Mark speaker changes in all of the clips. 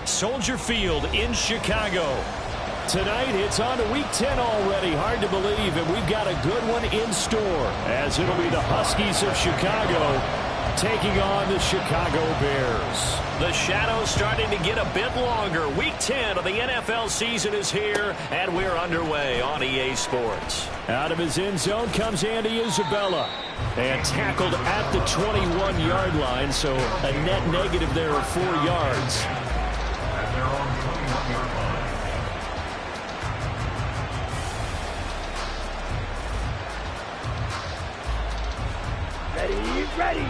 Speaker 1: Soldier Field in Chicago. Tonight, it's on to Week 10 already. Hard to believe, and we've got a good one in store, as it'll be the Huskies of Chicago taking on the Chicago Bears. The shadow's starting to get a bit longer. Week 10 of the NFL season is here, and we're underway on EA Sports. Out of his end zone comes Andy Isabella, and tackled at the 21-yard line, so a net negative there of 4 yards.
Speaker 2: Ready.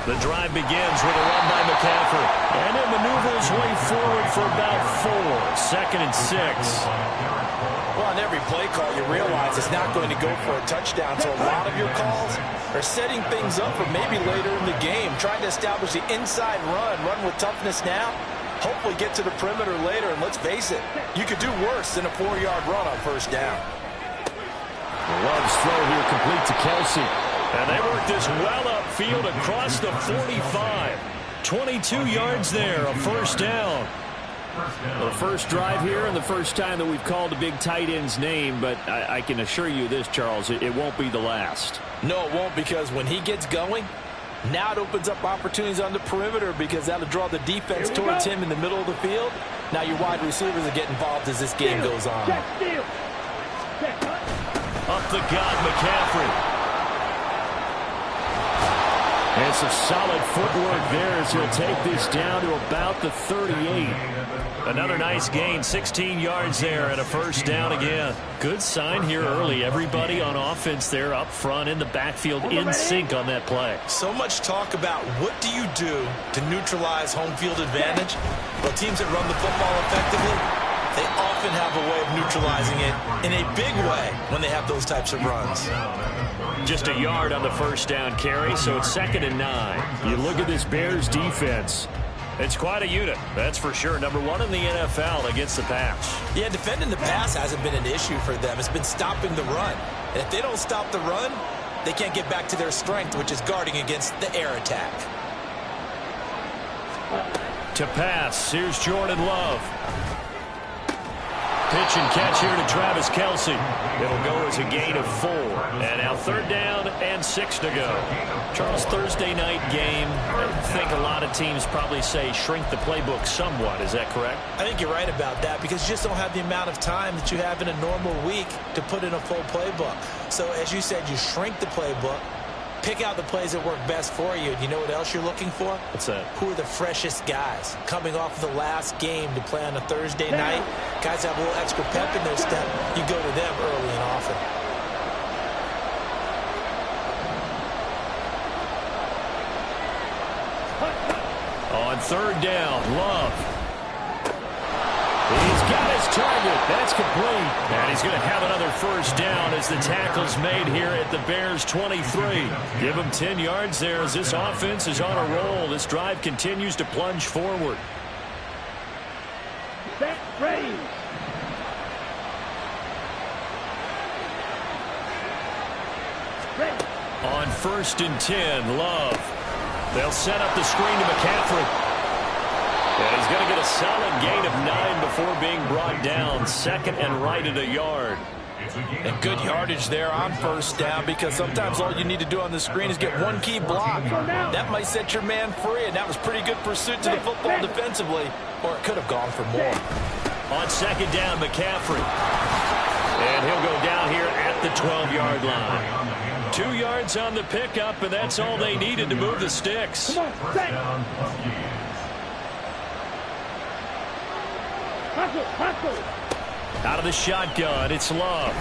Speaker 1: The drive begins with a run by McCaffrey. And it maneuvers way forward for about 4. 2nd and 6.
Speaker 3: Well, on every play call, you realize it's not going to go for a touchdown. So a lot of your calls are setting things up for maybe later in the game. Trying to establish the inside run with toughness now. Hopefully get to the perimeter later. And let's face it, you could do worse than a 4-yard run on first down.
Speaker 1: Love's throw here complete to Kelsey. And they work this well upfield across the 45. 22 yards there, a first down. The first drive here and the first time that we've called a big tight end's name, but I can assure you this, Charles, it won't be the last.
Speaker 3: No, it won't, because when he gets going, now it opens up opportunities on the perimeter, because that'll draw the defense towards him in the middle of the field. Now your wide receivers will get involved as this game goes on.
Speaker 1: Up the gut, McCaffrey. And some solid footwork there as he'll take this down to about the 38. Another nice gain, 16 yards there and a first down again. Good sign here early. Everybody on offense there up front in the backfield in sync on that play.
Speaker 3: So much talk about what do you do to neutralize home field advantage. Well, teams that run the football effectively, they often have a way of neutralizing it in a big way when they have those types of runs.
Speaker 1: Just a yard on the first down carry, so it's 2nd and 9. You look at this Bears defense. It's quite a unit, that's for sure. Number 1 in the NFL against the pass.
Speaker 3: Yeah, defending the pass hasn't been an issue for them. It's been stopping the run. And if they don't stop the run, they can't get back to their strength, which is guarding against the air attack.
Speaker 1: To pass, here's Jordan Love. Pitch and catch here to Travis Kelce. It'll go as a gain of 4. And now 3rd down and 6 to go. Charles, Thursday night game. I think a lot of teams probably say shrink the playbook somewhat. Is that correct?
Speaker 3: I think you're right about that, because you just don't have the amount of time that you have in a normal week to put in a full playbook. So as you said, you shrink the playbook. Pick out the plays that work best for you. And you know what else you're looking for?
Speaker 1: What's that?
Speaker 3: Who are the freshest guys coming off of the last game to play on a Thursday night? Guys have a little extra pep in their step. You go to them early and often.
Speaker 1: On 3rd down, Love. He's got his target. That's complete. And he's going to have another first down as the tackle's made here at the Bears 23. Give him 10 yards there as this offense is on a roll. This drive continues to plunge forward.
Speaker 2: Set, ready.
Speaker 1: On 1st and 10, Love. They'll set up the screen to McCaffrey. And he's going to get a solid gain of 9 before being brought down. 2nd and right at a yard.
Speaker 3: And good yardage there on first down, because sometimes all you need to do on the screen is get one key block. That might set your man free, and that was pretty good pursuit to the football defensively, or it could have gone for more.
Speaker 1: On 2nd down, McCaffrey. And he'll go down here at the 12-yard line. 2 yards on the pickup, and that's all they needed to move the sticks.
Speaker 2: Come on, set. Hustle.
Speaker 1: Out of the shotgun, it's Love.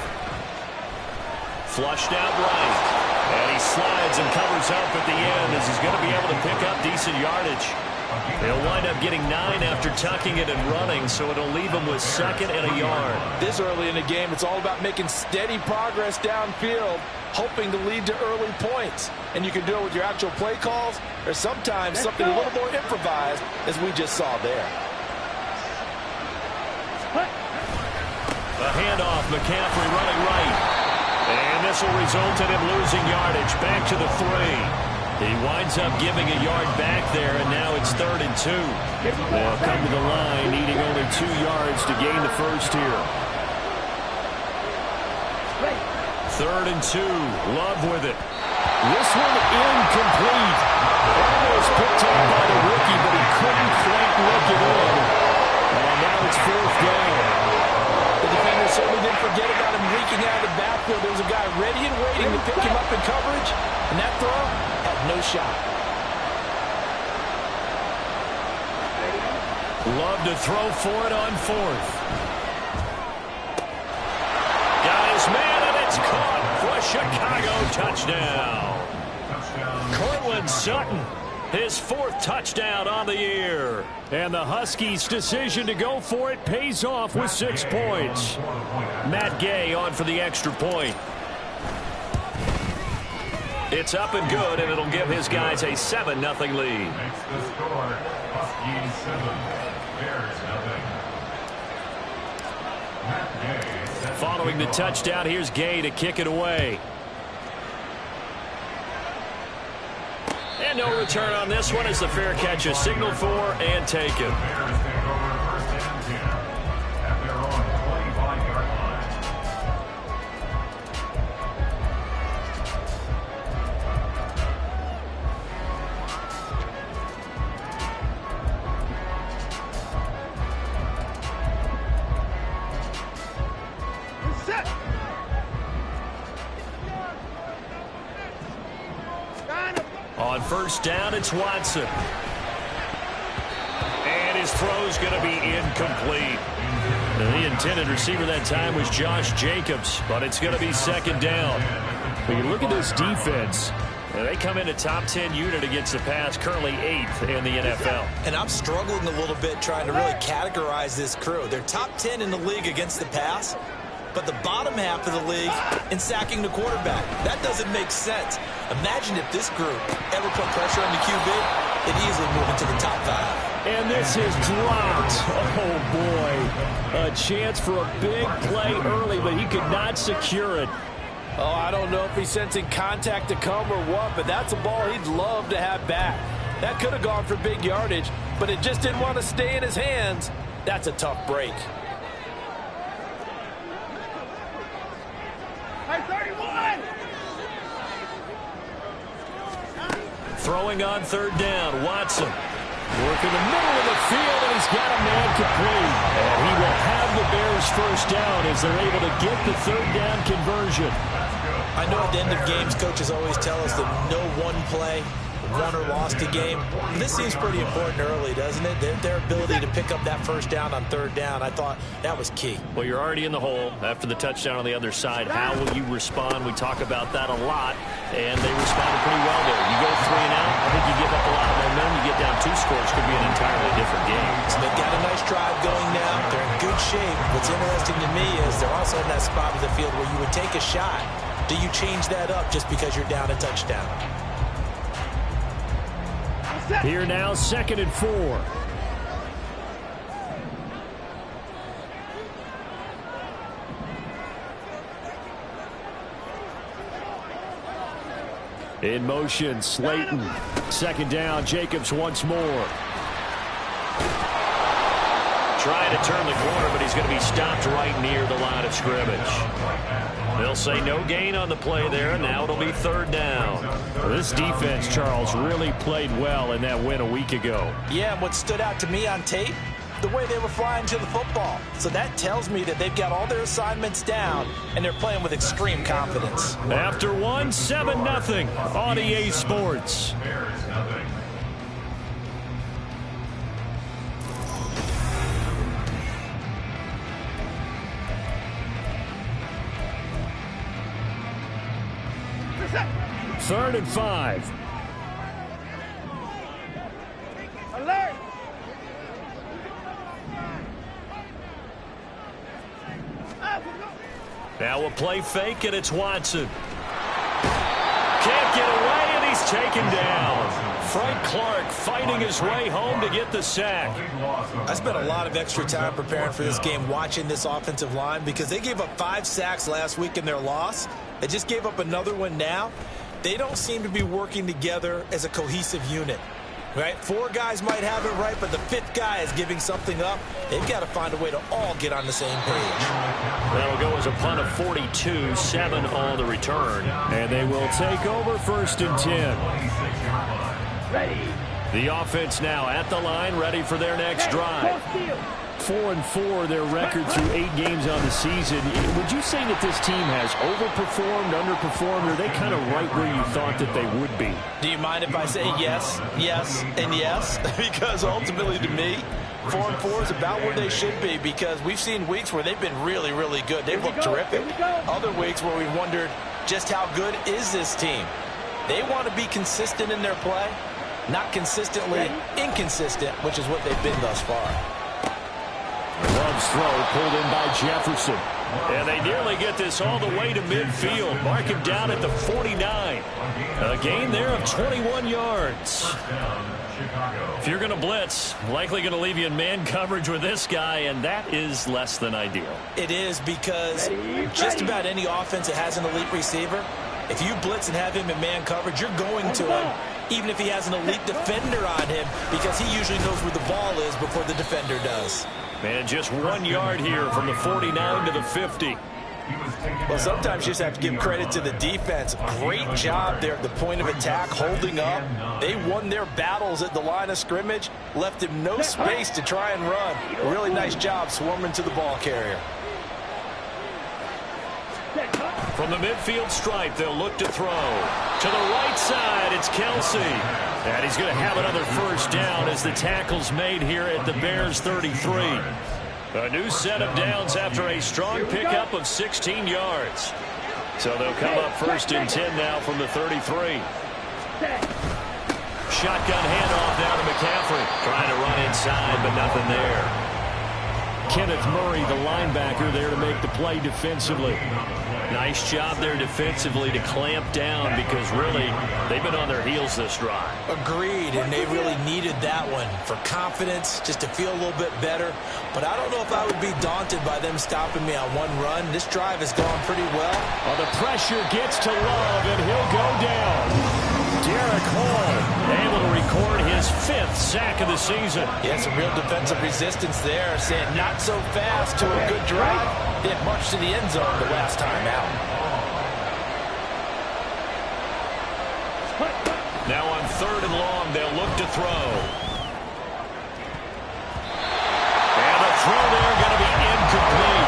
Speaker 1: Flushed out right. And he slides and covers up at the end as he's going to be able to pick up decent yardage. He'll wind up getting 9 after tucking it and running, so it'll leave him with 2nd and a yard.
Speaker 3: This early in the game, it's all about making steady progress downfield, hoping to lead to early points. And you can do it with your actual play calls, or sometimes something a little more improvised, as we just saw there.
Speaker 1: A handoff, McCaffrey running right. And this will result in him losing yardage. Back to the 3. He winds up giving a yard back there, and now it's 3rd and 2. They'll come to the line, needing only 2 yards to gain the first here. 3rd and 2. Love with it. This one incomplete. Almost picked up by the rookie, but he couldn't quite look it in. And now it's 4th down.
Speaker 3: The defender certainly didn't forget about him leaking out of the backfield. There was a guy ready and waiting to pick him up in coverage, and that throw had no shot.
Speaker 1: Love to throw for it on 4th. Got his man, and it's caught for a Chicago touchdown. Cortland Sutton, his 4th touchdown on the year. And the Huskies' decision to go for it pays off with 6 points. Matt Gay on for the extra point. It's up and good, and it'll give his guys a 7-0 lead.
Speaker 4: Makes the score Huskies 7, Bears 0. Matt Gay.
Speaker 1: Following the touchdown, here's Gay to kick it away. And no return on this one as the fair catch is signaled for and taken.
Speaker 4: Bears take over 1st and 10 at their own 25-yard line.
Speaker 2: Set.
Speaker 1: On 1st down, it's Watson. And his throw's going to be incomplete. The intended receiver that time was Josh Jacobs, but it's going to be 2nd down. When you look at this defense, they come in a top 10 unit against the pass, currently 8th in the NFL.
Speaker 3: And I'm struggling a little bit trying to really categorize this crew. They're top 10 in the league against the pass, but the bottom half of the league in sacking the quarterback. That doesn't make sense. Imagine if this group ever put pressure on the QB, they'd easily move into the top 5.
Speaker 1: And this is dropped. Oh, boy. A chance for a big play early, but he could not secure it.
Speaker 5: Oh, I don't know if he's sensing contact to come or what, but that's a ball he'd love to have back. That could have gone for big yardage, but it just didn't want to stay in his hands. That's a tough break.
Speaker 1: Throwing on 3rd down, Watson. Working the middle of the field, and he's got a man complete. And he will have the Bears 1st down as they're able to get the 3rd down conversion.
Speaker 3: I know at the end of games, coaches always tell us that no one play won or lost a game. This seems pretty important early, doesn't it? Their ability to pick up that 1st down on 3rd down, I thought that was key.
Speaker 1: Well, you're already in the hole after the touchdown on the other side. How will you respond? We talk about that a lot, and they responded pretty well there. You go 3 and out, I think you give up a lot of momentum. You get down 2 scores, could be an entirely different game.
Speaker 3: So they've got a nice drive going now. They're in good shape. What's interesting to me is they're also in that spot of the field where you would take a shot. Do you change that up just because you're down a touchdown?
Speaker 1: Here now, 2nd and 4. In motion, Slayton. 2nd down, Jacobs once more. Trying to turn the corner, but he's going to be stopped right near the line of scrimmage. They'll say no gain on the play there, and now it'll be 3rd down. Well, this defense, Charles, really played well in that win a week ago.
Speaker 3: Yeah, and what stood out to me on tape, the way they were flying to the football. So that tells me that they've got all their assignments down, and they're playing with extreme confidence.
Speaker 1: After one, 7-0 on EA Sports.
Speaker 4: Bears 0.
Speaker 1: Third and 5.
Speaker 2: Alert!
Speaker 1: Now a play fake, and it's Watson. Can't get away, and he's taken down. Frank Clark fighting his way home to get the sack.
Speaker 3: I spent a lot of extra time preparing for this game, watching this offensive line, because they gave up 5 sacks last week in their loss. They just gave up another one now. They don't seem to be working together as a cohesive unit. Right? 4 guys might have it right, but the 5th guy is giving something up. They've got to find a way to all get on the same page.
Speaker 1: That'll go as a punt of 42, 7 on the return. And they will take over 1st and 10.
Speaker 2: Ready.
Speaker 1: The offense now at the line, ready for their next drive. 4-4 their record through 8 games on the season. Would you say that this team has overperformed, underperformed, or are they kind of right where you thought that they would be?
Speaker 3: Do you mind if I say yes, yes, and yes? Because ultimately to me, 4-4 is about where they should be, because we've seen weeks where they've been really, really good. They've looked terrific. Other weeks where we've wondered just how good is this team. They want to be consistent in their play, not consistently inconsistent, which is what they've been thus far.
Speaker 1: Love's throw pulled in by Jefferson. And they nearly get this all the way to midfield. Mark him down at the 49. A gain there of 21 yards. If you're going to blitz, likely going to leave you in man coverage with this guy, and that is less than ideal.
Speaker 3: It is, because just about any offense that has an elite receiver, if you blitz and have him in man coverage, you're going to him, even if he has an elite defender on him, because he usually knows where the ball is before the defender does.
Speaker 1: And just 1 yard here from the 49 to the 50.
Speaker 3: Well, sometimes you just have to give credit to the defense. Great job there at the point of attack, holding up. They won their battles at the line of scrimmage, left him no space to try and run. A really nice job swarming to the ball carrier.
Speaker 1: From the midfield stripe, they'll look to throw. To the right side, it's Kelsey. And he's going to have another first down as the tackle's made here at the Bears 33. A new set of downs after a strong pickup of 16 yards. So they'll come up 1st and 10 now from the 33. Shotgun handoff down to McCaffrey. Trying to run inside, but nothing there. Kenneth Murray, the linebacker, there to make the play defensively. Nice job there defensively to clamp down, because really they've been on their heels this drive.
Speaker 3: Agreed, and they really needed that one for confidence, just to feel a little bit better. But I don't know if I would be daunted by them stopping me on one run. This drive has gone pretty well.
Speaker 1: Well, the pressure gets to Love, and he'll go down. Derek Hall able to record his 5th sack of the season.
Speaker 3: Yeah, some real defensive resistance there, saying not so fast to a good drive. Didn't much to the end zone the last time out.
Speaker 1: Now on 3rd and long, they'll look to throw. And the throw there going to be incomplete.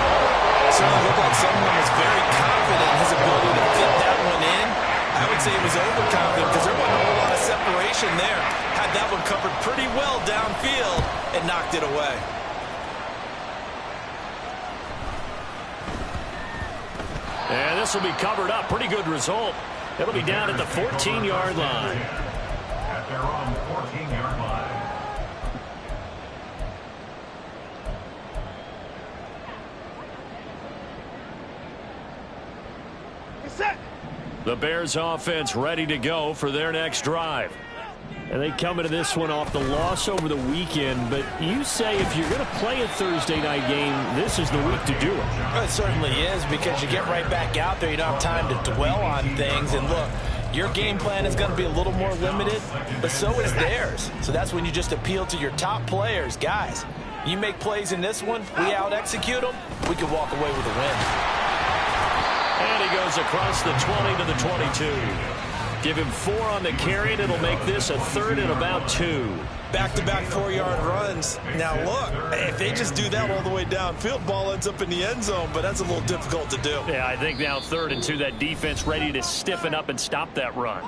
Speaker 3: So it looked like someone was very confident in his ability to fit that one in. I would say he was overconfident, because there wasn't a whole lot of separation there. Had that one covered pretty well downfield and knocked it away.
Speaker 1: And this will be covered up. Pretty good result. It'll be down at the 14-yard line.
Speaker 4: At their own 14-yard line.
Speaker 2: Set.
Speaker 1: The Bears offense ready to go for their next drive. And they come into this one off the loss over the weekend. But you say if you're going to play a Thursday night game, this is the week to do it.
Speaker 3: Well, it certainly is, because you get right back out there. You don't have time to dwell on things. And look, your game plan is going to be a little more limited, but so is theirs. So that's when you just appeal to your top players. Guys, you make plays in this one, we out-execute them, we can walk away with a win.
Speaker 1: And he goes across the 20 to the 22. Give him 4 on the carry, and it'll make this a 3rd and about 2.
Speaker 3: Back-to-back 4-yard runs. Now, look, if they just do that all the way downfield, ball ends up in the end zone, but that's a little difficult to do.
Speaker 1: Yeah, I think now 3rd and 2, that defense ready to stiffen up and stop that run.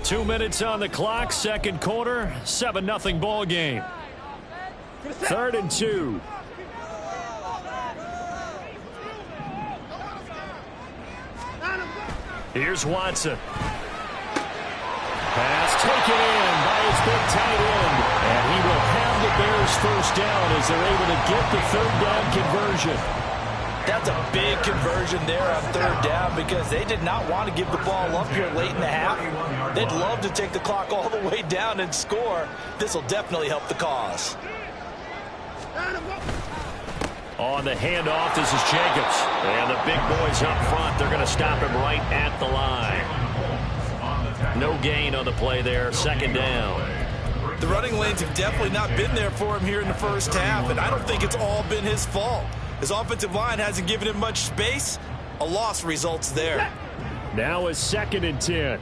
Speaker 1: 2 minutes on the clock, 2nd quarter, 7-0 ball game. 3rd and 2. Here's Watson. Pass taken in by his big tight end. And he will have the Bears first down as they're able to get the 3rd down conversion.
Speaker 3: That's a big conversion there on 3rd down, because they did not want to give the ball up here late in the half. They'd love to take the clock all the way down and score. This will definitely help the cause.
Speaker 1: On the handoff, this is Jacobs. And the big boys up front, they're going to stop him right at the line. No gain on the play there, second down.
Speaker 3: The running lanes have definitely not been there for him here in the first half, and I don't think it's all been his fault. His offensive line hasn't given him much space. A loss results there.
Speaker 1: Now it's 2nd and 10.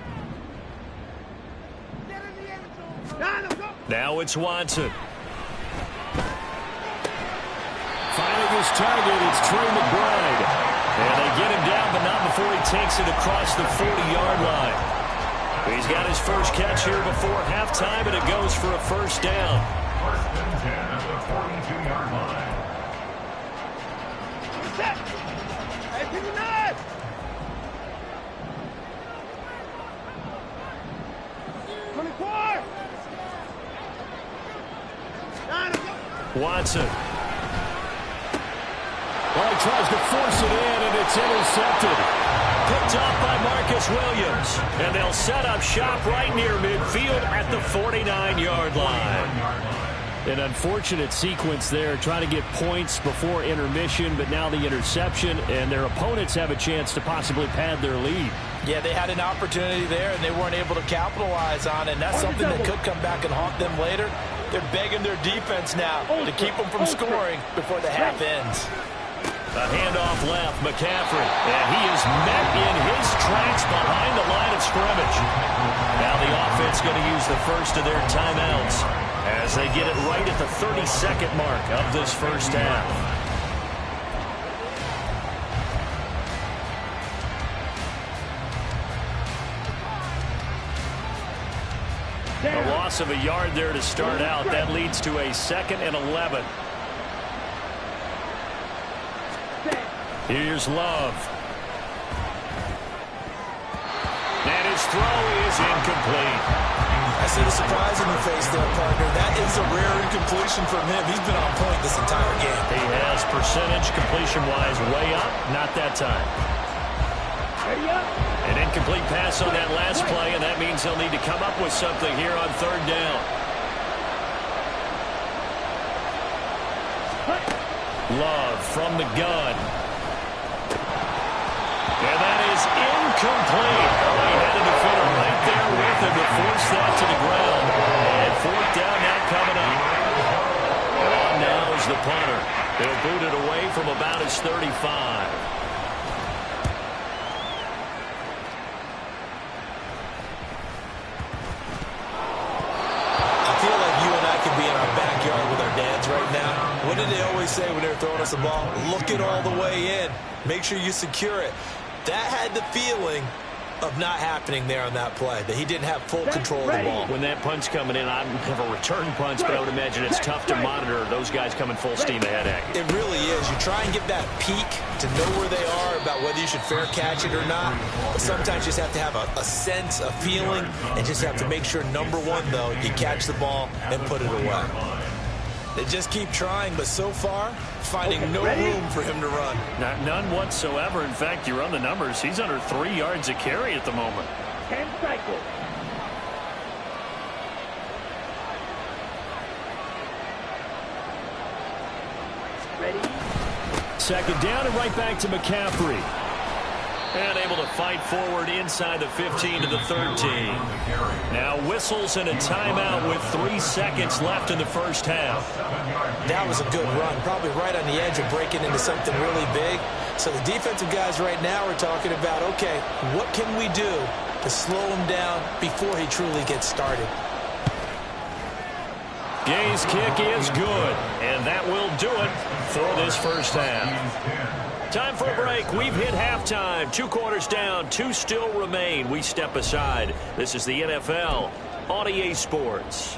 Speaker 1: Now it's Watson. Finding his target, it's Trey McBride. And they get him down, but not before he takes it across the 40-yard line. He's got his first catch here before halftime, and it goes for a first down.
Speaker 4: 1st and 10 at the 42-yard line.
Speaker 2: Set. Hey, pick it up.
Speaker 1: Watson. Well, he tries to force it in, and it's intercepted. Picked off by Marcus Williams. And they'll set up shop right near midfield at the 49-yard line. An unfortunate sequence there, trying to get points before intermission, but now the interception, and their opponents have a chance to possibly pad their lead.
Speaker 3: Yeah, they had an opportunity there, and they weren't able to capitalize on it, and that's something that could come back and haunt them later. They're begging their defense now to keep them from scoring before the half ends.
Speaker 1: A handoff left, McCaffrey, and he is met in his tracks behind the line of scrimmage. Now the offense going to use the first of their timeouts as they get it right at the 30-second mark of this first half. A loss of a yard there to start out. That leads to a 2nd and 11. Here's Love. And his throw is incomplete.
Speaker 3: I see the surprise in your face there, partner. That is a rare incompletion from him. He's been on point this entire game.
Speaker 1: He has percentage completion-wise way up. Not that time. An incomplete pass on that last play, and that means they'll need to come up with something here on 3rd down. Love from the gun. And that is incomplete. Oh, he had a defender right there with him to force that to the ground. And 4th down now coming up. And on now is the punter. He'll boot it away from about his 35.
Speaker 3: Right now, what did they always say when they were throwing us the ball? Look it all the way in. Make sure you secure it. That had the feeling of not happening there on that play, that he didn't have full control of the ball.
Speaker 1: When that punch coming in, I don't have a return punch, but I would imagine it's tough to monitor those guys coming full steam ahead at you.
Speaker 3: It really is. You try and get that peek to know where they are, about whether you should fair catch it or not. But sometimes you just have to have a sense, a feeling, and just have to make sure, number one, though, you catch the ball and put it away. They just keep trying, but so far, finding no room for him to run.
Speaker 1: None whatsoever. In fact, you run the numbers. He's under 3 yards a carry at the moment.
Speaker 2: 10 cycles. Ready?
Speaker 1: 2nd down and right back to McCaffrey. And able to fight forward inside the 15 to the 13. Now whistles and a timeout with 3 seconds left in the first half.
Speaker 3: That was a good run, probably right on the edge of breaking into something really big. So the defensive guys right now are talking about, okay, what can we do to slow him down before he truly gets started?
Speaker 1: Gay's kick is good, and that will do it for this first half. Time for a break. We've hit halftime. 2 quarters down, 2 still remain. We step aside. This is the NFL on EA Sports.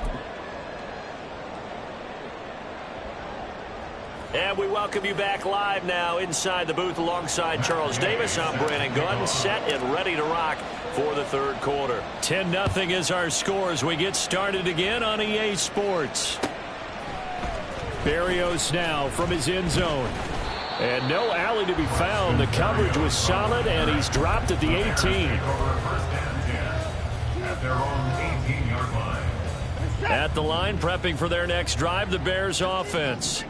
Speaker 1: And we welcome you back live now inside the booth alongside Charles Davis. I'm Brandon Gunn, set and ready to rock for the 3rd quarter. 10-0 is our score as we get started again on EA Sports. Berrios now from his end zone. And no alley to be found. The coverage was solid, and he's dropped at the 18.
Speaker 4: At their own 18-yard line.
Speaker 1: At the line, prepping for their next drive, the Bears offense.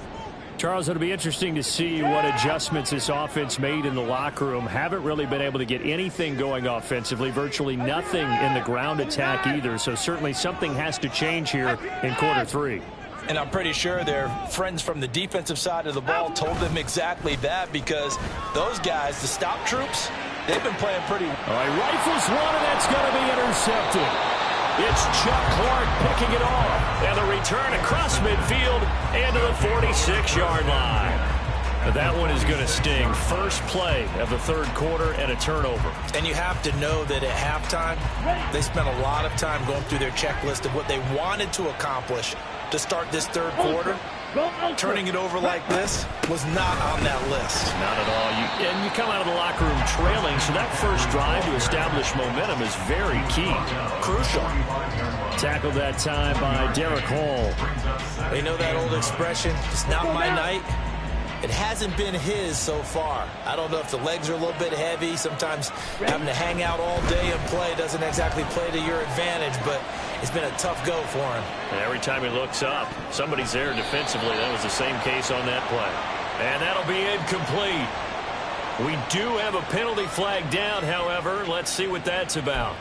Speaker 1: Charles, it'll be interesting to see what adjustments this offense made in the locker room. Haven't really been able to get anything going offensively, virtually nothing in the ground attack either. So certainly something has to change here in quarter three.
Speaker 3: And I'm pretty sure their friends from the defensive side of the ball told them exactly that, because those guys, the stop troops, they've been playing pretty well.
Speaker 1: All right, rifles one, and that's going to be intercepted. It's Chuck Clark picking it off. And the return across midfield and to the 46-yard line. That one is going to sting. First play of the third quarter and a turnover.
Speaker 3: And you have to know that at halftime, they spent a lot of time going through their checklist of what they wanted to accomplish to start this third quarter. Turning it over like this was not on that list.
Speaker 1: Not at all. And you come out of the locker room trailing, so that first drive to establish momentum is very key.
Speaker 3: Crucial.
Speaker 1: Tackled that time by Derek Hall.
Speaker 3: They know that old expression, it's not my night. It hasn't been his so far. I don't know if the legs are a little bit heavy. Sometimes having to hang out all day and play doesn't exactly play to your advantage, but it's been a tough go for him.
Speaker 1: Every time he looks up, somebody's there defensively. That was the same case on that play. And that'll be incomplete. We do have a penalty flag down, however. Let's see what that's about.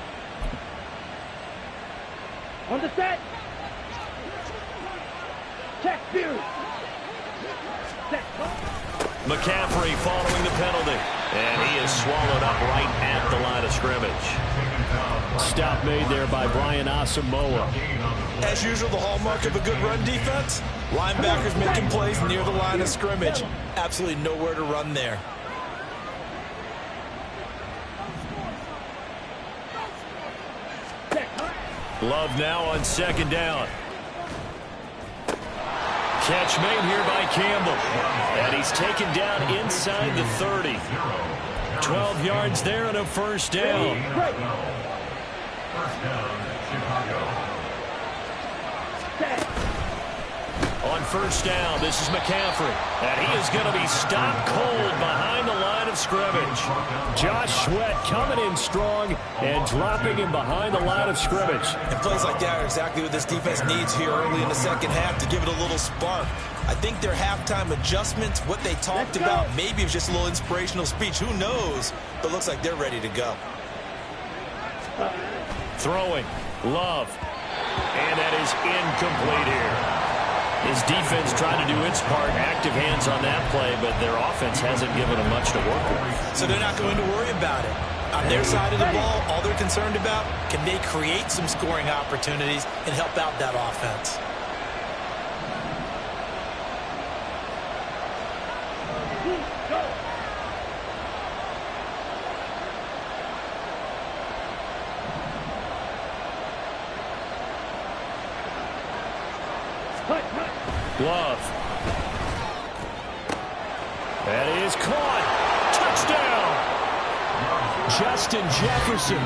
Speaker 2: On the set. Check, view.
Speaker 1: McCaffrey following the penalty. And he is swallowed up right at the line of scrimmage. Stop made there by Brian Asamoah.
Speaker 3: As usual, the hallmark of a good run defense, linebackers making plays near the line of scrimmage. Absolutely nowhere to run there.
Speaker 1: Love now on second down. Catch made here by Campbell. And he's taken down inside the 30. 12 yards there and a first down.
Speaker 4: First down, Chicago.
Speaker 1: On first down, this is McCaffrey. And he is going to be stopped cold behind the line of scrimmage. Josh Sweat coming in strong and dropping him behind the line of scrimmage.
Speaker 3: And plays like that are exactly what this defense needs here early in the second half to give it a little spark. I think their halftime adjustments, what they talked about, maybe it was just a little inspirational speech. Who knows? But looks like they're ready to go.
Speaker 1: Throwing. Love. And that is incomplete here. His defense trying to do its part. Active hands on that play, but their offense hasn't given them much to work with.
Speaker 3: So they're not going to worry about it. On their side of the ball, all they're concerned about, can they create some scoring opportunities and help out that offense?
Speaker 1: Love. That is caught. Touchdown. Justin Jefferson,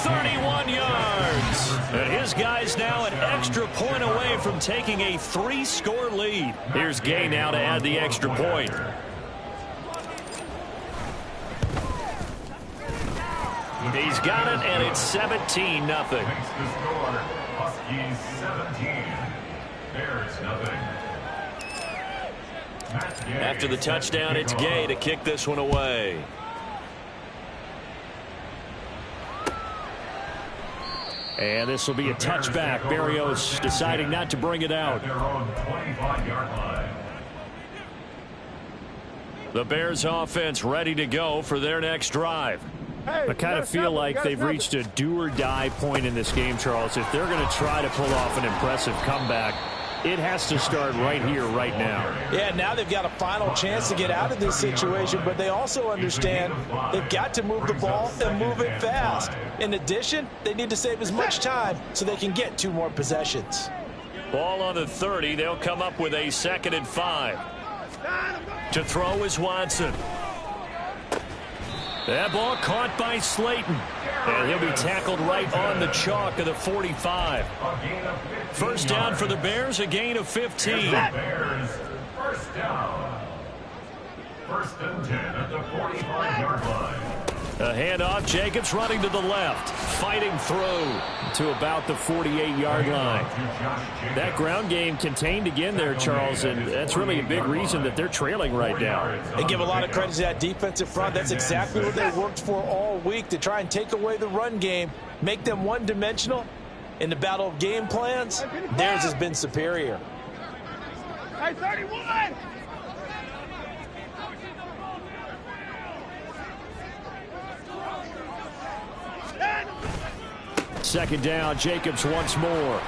Speaker 1: 31 yards. And his guys now an extra point away from taking a 3-score lead. Here's Gay now to add the extra point. He's got it, and it's 17-0.
Speaker 4: Makes the score Huskies 17. Bears nothing.
Speaker 1: After the touchdown, it's Gay to kick this one away. And this will be a touchback. Berrios deciding not to bring it out.
Speaker 4: Their own 25-yard line.
Speaker 1: The Bears offense ready to go for their next drive. I kind of feel like they've reached a do-or-die point in this game, Charles. If they're going to try to pull off an impressive comeback, it has to start right here, right now.
Speaker 3: Yeah, now they've got a final chance to get out of this situation, but they also understand they've got to move the ball and move it fast. In addition, they need to save as much time so they can get 2 more possessions.
Speaker 1: Ball on the 30. They'll come up with a 2nd and 5. To throw is Watson. That ball caught by Slayton. And he'll be tackled right on the chalk of the 45. First down for the Bears, a gain of 15.
Speaker 4: Bears, first down. First and 10 at the 45-yard line.
Speaker 1: A handoff. Jacobs running to the left. Fighting through to about the 48-yard line. That ground game contained again there, Charles, and that's really a big reason that they're trailing right now.
Speaker 3: They give a lot of credit to that defensive front. That's exactly what they worked for all week, to try and take away the run game, make them one-dimensional. In the battle of game plans, theirs has been superior.
Speaker 2: Hey, 31!
Speaker 1: Second down, Jacobs once more.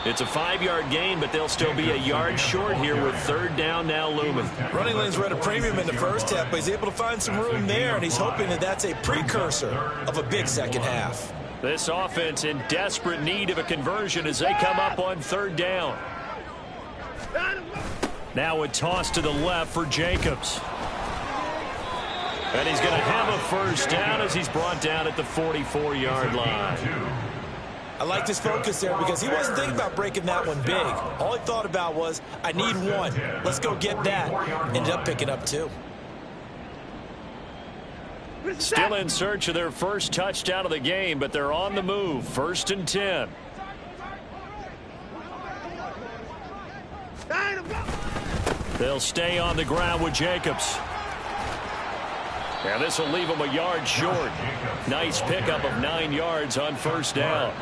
Speaker 1: It's a 5-yard gain, but they'll still be a yard short here with third down now looming.
Speaker 3: Running lanes were at a premium in the first half, but he's able to find some room there, and he's hoping that that's a precursor of a big second half.
Speaker 1: This offense in desperate need of a conversion as they come up on third down. Now a toss to the left for Jacobs. And he's going to have a first down as he's brought down at the 44-yard line.
Speaker 3: I liked his focus there because he wasn't thinking about breaking that one big. All he thought about was, I need one. Let's go get that. Ended up picking up two.
Speaker 1: Still in search of their first touchdown of the game, but they're on the move. 1st and 10. They'll stay on the ground with Jacobs. And this will leave them a yard short. Nice pickup of 9 yards on first down.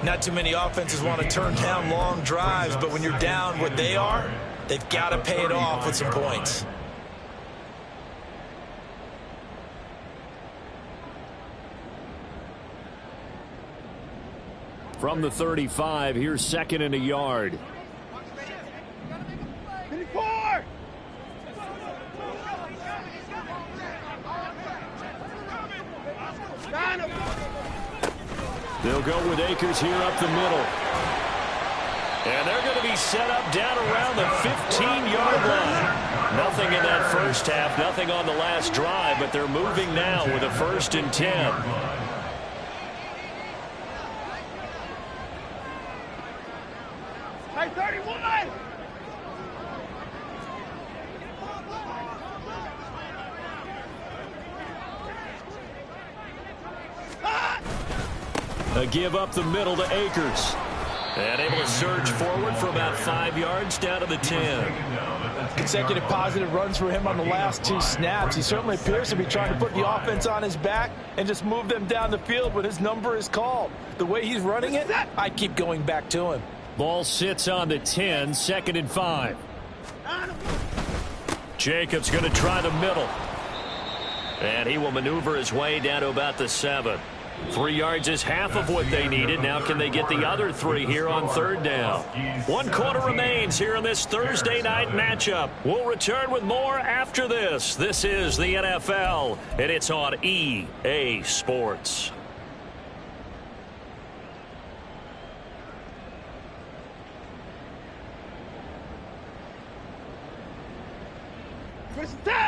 Speaker 3: Not too many offenses want to turn down long drives, but when you're down what they are, they've got to pay it off with some points.
Speaker 1: From the 35, here's 2nd and a yard.
Speaker 2: 24!
Speaker 1: They'll go with Akers here up the middle. And they're going to be set up down around the 15-yard line. Nothing in that first half, nothing on the last drive, but they're moving now with a 1st and 10.
Speaker 2: Hey, 31!
Speaker 1: A give up the middle to Akers. And able to surge forward for about 5 yards down to the 10.
Speaker 3: Consecutive positive runs for him on the last 2 snaps. He certainly appears to be trying to put the offense on his back and just move them down the field when his number is called. The way he's running it, I keep going back to him.
Speaker 1: Ball sits on the 10, 2nd and 5. Jacobs going to try the middle. And he will maneuver his way down to about the 7. 3 yards is half of what they needed. Now can they get the other 3 here on third down? 1 quarter remains here in this Thursday night matchup. We'll return with more after this. This is the NFL, and it's on EA Sports.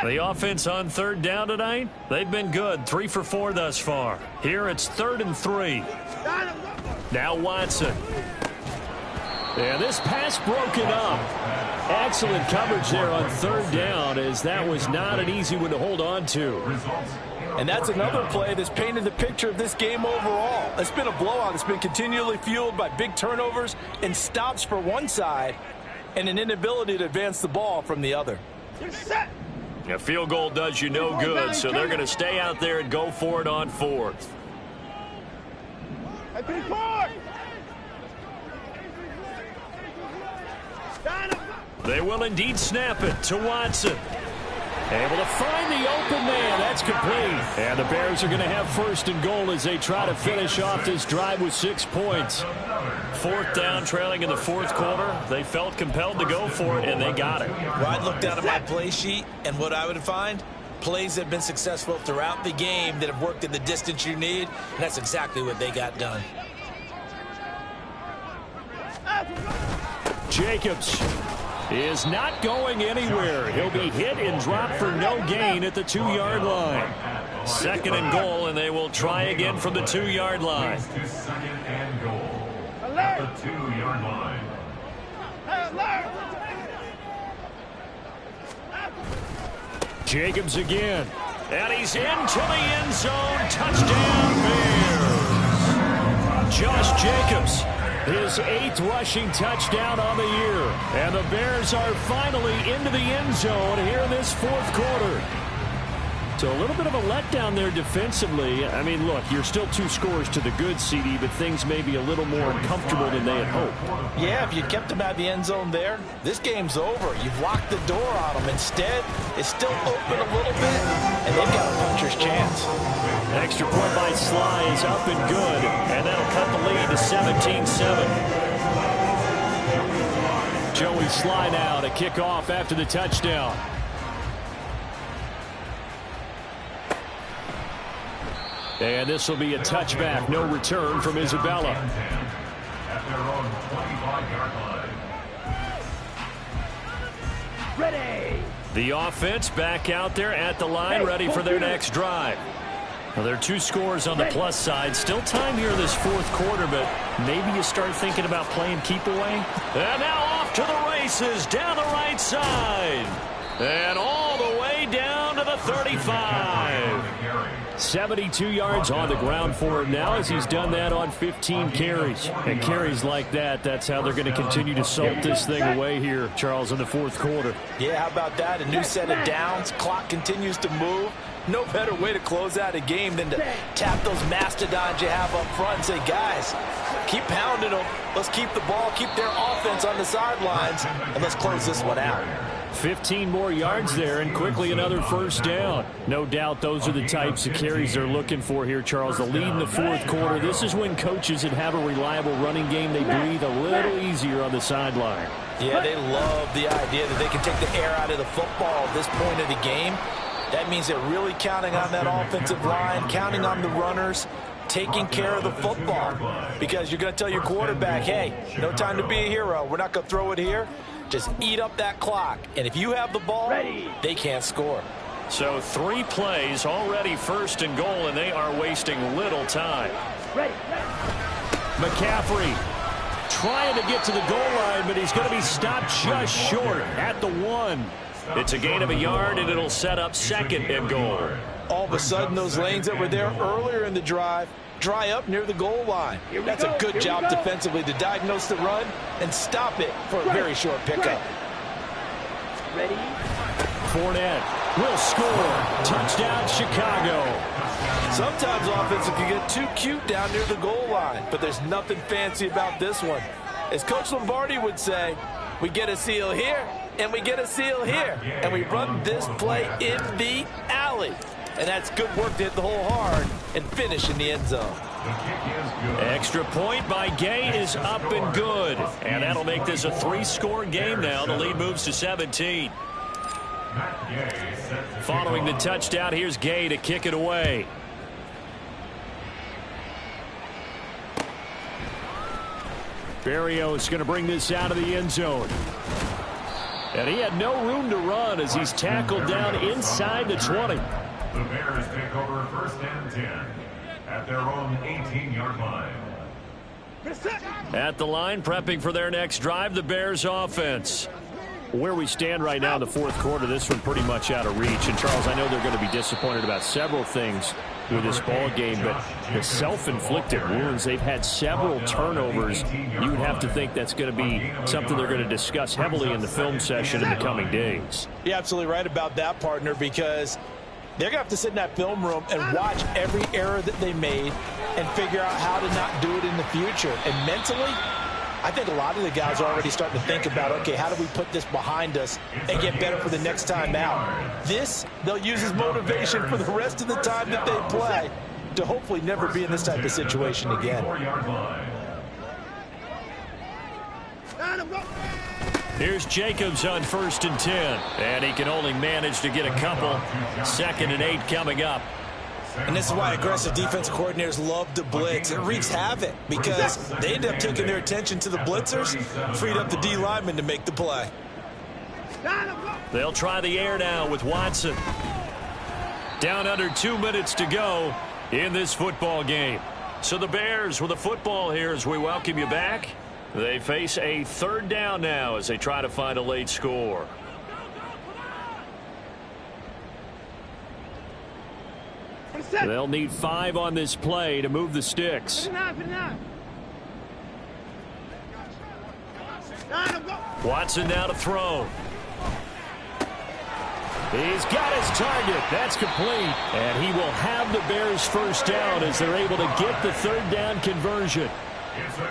Speaker 1: The offense on third down tonight, they've been good. 3 for 4 thus far. Here it's 3rd and 3. Now Watson. And this pass broken up. Excellent coverage there on third down, as that was not an easy one to hold on to.
Speaker 5: And that's another play that's painted the picture of this game overall. It's been a blowout. It's been continually fueled by big turnovers and stops for one side and an inability to advance the ball from the other.
Speaker 1: A field goal does you no good, so they're going to stay out there and go for it on 4th. They will indeed snap it to Watson. Able to find the open man. That's complete. And the Bears are going to have 1st and goal as they try to finish off this drive with 6 points. 4th down, trailing in the 4th quarter. They felt compelled to go for it, and they got it.
Speaker 3: Well, I'd look down at my play sheet, and what I would find, plays that have been successful throughout the game that have worked in the distance you need, and that's exactly what they got done.
Speaker 1: Jacobs is not going anywhere. He'll be hit and dropped for no gain at the 2-yard line. 2nd and goal, and they will try again from the 2-yard line.
Speaker 4: 2nd and goal. The 2-yard line.
Speaker 1: Jacobs again. And he's into the end zone. Touchdown, Bears. Josh Jacobs, his 8th rushing touchdown on the year. And the Bears are finally into the end zone here in this 4th quarter. So a little bit of a letdown there defensively. I mean, look, you're still 2 scores to the good, CD, but things may be a little more uncomfortable than they had hoped.
Speaker 5: Yeah, if you kept them out of the end zone there, this game's over. You've locked the door on them. Instead, it's still open a little bit, and they've got a puncher's chance.
Speaker 1: Extra point by Sly is up and good, and that'll cut the lead to 17-7. Joey Sly now to kick off after the touchdown. And this will be a touchback. No return from Isabella.
Speaker 4: At their own 25-yard line.
Speaker 2: Ready.
Speaker 1: The offense back out there at the line, ready for their next drive. Well, there are 2 scores on the plus side. Still time here in this 4th quarter, but maybe you start thinking about playing keep away. And now off to the races down the right side. And all the way down to the 35. 72 yards on the ground for him now as he's done that on 15 carries. And carries like that, that's how they're going to continue to salt this thing away here, Charles, in the 4th quarter.
Speaker 5: Yeah, how about that? A new set of downs. Clock continues to move. No better way to close out a game than to tap those mastodons you have up front and say, guys, keep pounding them. Let's keep the ball, keep their offense on the sidelines, and let's close this one out.
Speaker 1: 15 more yards there, and quickly another first down. No doubt those are the types of carries they're looking for here, Charles. The lead in the 4th quarter. This is when coaches that have a reliable running game, they breathe a little easier on the sideline.
Speaker 5: Yeah, they love the idea that they can take the air out of the football at this point of the game. That means they're really counting on that offensive line, counting on the runners, taking care of the football. Because you're going to tell your quarterback, hey, no time to be a hero. We're not going to throw it here. Just eat up that clock. And if you have the ball, they can't score.
Speaker 1: So 3 plays, already 1st and goal, and they are wasting little time. McCaffrey trying to get to the goal line, but he's going to be stopped just short at the 1. It's a gain of a yard, and it'll set up 2nd and goal.
Speaker 5: All of a sudden, those lanes that were there earlier in the drive dry up near the goal line. That's a good job defensively to diagnose the run and stop it for a very short pickup.
Speaker 2: Ready.
Speaker 1: Fournette will score. Touchdown, Chicago.
Speaker 5: Sometimes offense can get too cute down near the goal line, but there's nothing fancy about this one. As Coach Lombardi would say, we get a seal here, and we get a seal here, and we run this play in the alley. And that's good work to hit the hole hard and finish in the end zone.
Speaker 1: Extra point by Gay is up and good. And that'll make this a 3-score game now. The lead moves to 17. Following the touchdown, here's Gay to kick it away. Berrios going to bring this out of the end zone. And he had no room to run as he's tackled down inside the 20.
Speaker 4: The Bears take over 1st and 10 at their own 18-yard line.
Speaker 1: At the line, prepping for their next drive, the Bears offense. Where we stand right now in the 4th quarter, this one pretty much out of reach. And, Charles, I know they're going to be disappointed about several things with this ball game, but the self-inflicted wounds, they've had several turnovers. You would have to think that's going to be something they're going to discuss heavily in the film session in the coming days.
Speaker 5: You're absolutely right about that, partner, because they're going to have to sit in that film room and watch every error that they made and figure out how to not do it in the future. And mentally, I think a lot of the guys are already starting to think about, okay, how do we put this behind us and get better for the next time out? This, they'll use as motivation for the rest of the time that they play to hopefully never be in this type of situation again.
Speaker 1: Here's Jacobs on 1st and 10. And he can only manage to get a couple. 2nd and 8 coming up.
Speaker 5: And this is why aggressive defensive coordinators love to blitz. It wreaks havoc because they end up taking their attention to the blitzers, freed up the D lineman to make the play.
Speaker 1: They'll try the air now with Watson. Down under 2 minutes to go in this football game. So the Bears with the football here as we welcome you back. They face a 3rd down now as they try to find a late score. They'll need 5 on this play to move the sticks. Watson now to throw. He's got his target. That's complete. And he will have the Bears first down as they're able to get the third down conversion.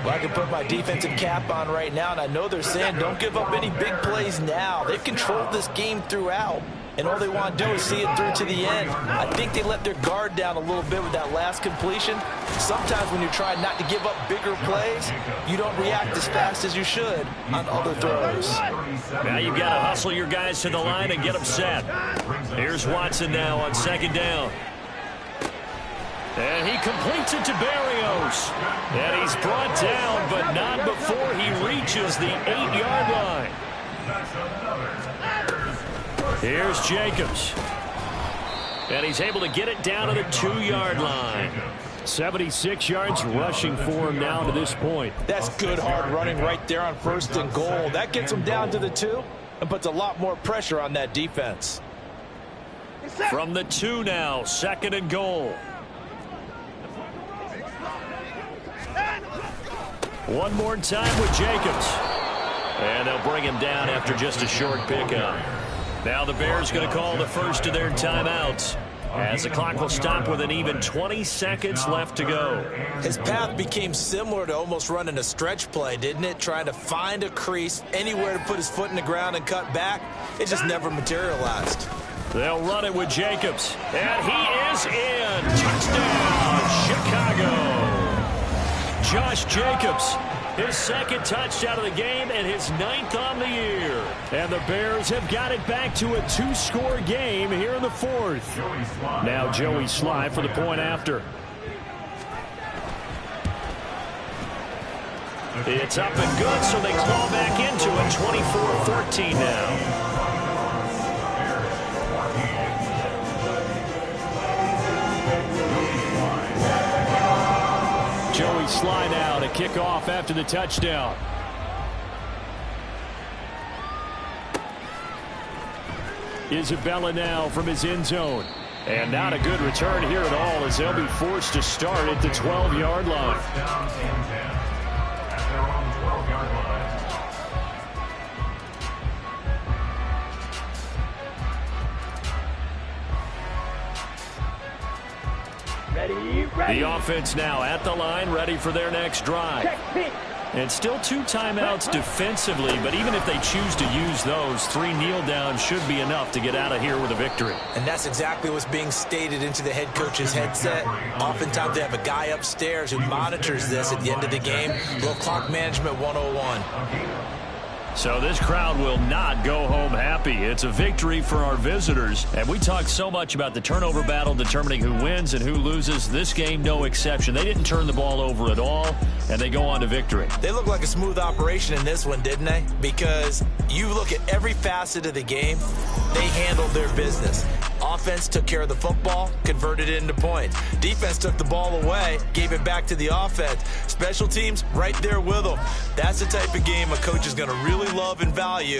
Speaker 3: Well, I can put my defensive cap on right now, and I know they're saying don't give up any big plays now. They've controlled this game throughout, and all they want to do is see it through to the end. I think they let their guard down a little bit with that last completion. Sometimes when you're trying not to give up bigger plays, you don't react as fast as you should on other throws.
Speaker 1: Now you've got to hustle your guys to the line and get them set. Here's Watson now on second down. And he completes it to Berrios. And he's brought down, but not before he reaches the 8-yard line. Here's Jacobs. And he's able to get it down to the 2-yard line. 76 yards rushing for him now to this point.
Speaker 3: That's good hard running right there on 1st and goal. That gets him down to the 2 and puts a lot more pressure on that defense.
Speaker 1: From the 2 now, 2nd and goal. One more time with Jacobs. And they'll bring him down after just a short pickup. Now the Bears going to call the first of their timeouts, as the clock will stop with an even 20 seconds left to go.
Speaker 3: His path became similar to almost running a stretch play, didn't it? Trying to find a crease, anywhere to put his foot in the ground and cut back. It just never materialized.
Speaker 1: They'll run it with Jacobs. And he is in. Touchdown, Chicago. Josh Jacobs, his 2nd touchdown of the game and his 9th on the year. And the Bears have got it back to a 2-score game here in the 4th. Now Joey Slye for the point after. It's up and good, so they claw back into it, 24-14 now. Joey Slye now to kick off after the touchdown. Isabella now from his end zone. And not a good return here at all, as they'll be forced to start at the 12-yard line. The offense now at the line, ready for their next drive. And still 2 timeouts defensively, but even if they choose to use those, 3 kneel downs should be enough to get out of here with a victory.
Speaker 3: And that's exactly what's being stated into the head coach's headset. Oftentimes they have a guy upstairs who monitors this at the end of the game. Little clock management 101.
Speaker 1: So this crowd will not go home happy. It's a victory for our visitors. And we talked so much about the turnover battle determining who wins and who loses. This game, no exception. They didn't turn the ball over at all, and they go on to victory.
Speaker 3: They look like a smooth operation in this one, didn't they? Because you look at every facet of the game, they handled their business. Offense took care of the football, converted it into points. Defense took the ball away, gave it back to the offense. Special teams right there with them. That's the type of game a coach is going to really love and value